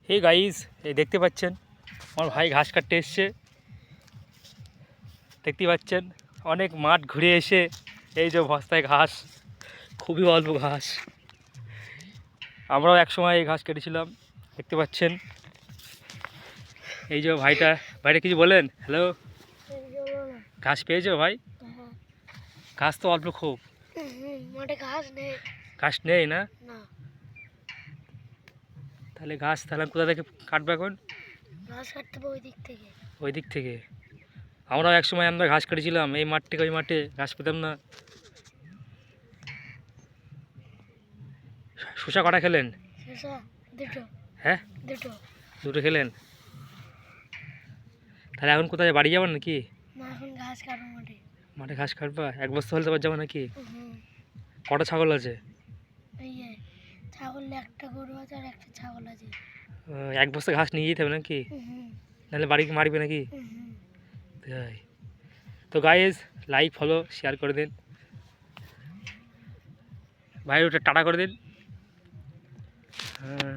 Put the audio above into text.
Hey guys, এই দেখতে পাচ্ছেন আমার ভাই ঘাস কাটতে এসছে। দেখতে পাচ্ছেন অনেক মাঠ ঘুরে এসে এই যে বস্তায় ঘাস, খুবই অল্প ঘাস। আমরাও একসময় এই ঘাস কেটেছিলাম। দেখতে পাচ্ছেন এই যে ভাইটা কিছু বলেন। হ্যালো, ঘাস পেয়েছো ভাই? ঘাস তো অল্প খুব। ঘাস নেই না? তাহলে ঘাস কোথা থেকে কাটবে এখন? ঘাস কাটতে হবে ওই দিক থেকে। আমরাও একসময় আমরা ঘাস কেটেছিলাম এই মাঠ থেকে ওই মাঠে, ঘাস পেতাম না। শসা কটা খেলেন? দুটো। হ্যাঁ, দুটো। দুটো খেলেন। তাহলে এখন কোথায়, বাড়ি যাবেন নাকি? না, এখন ঘাস কাটবো মাঠে। মাঠে ঘাস কাটবা? এক বস্তা হলে তো যাবো নাকি? হুম। কটা ছাগল আছে? এই যে ছাগল, একটা গরু আছে আর একটা ছাগল আছে। এক বস্তা ঘাস নিয়ে যেতে হবে নাকি? হুম। নাহলে বাড়ি মারবে নাকি? হুম। তাই তো গাইজ, লাইক ফলো শেয়ার করে দিন ভাই, ওটা টাটা করে দিন। হ্যাঁ।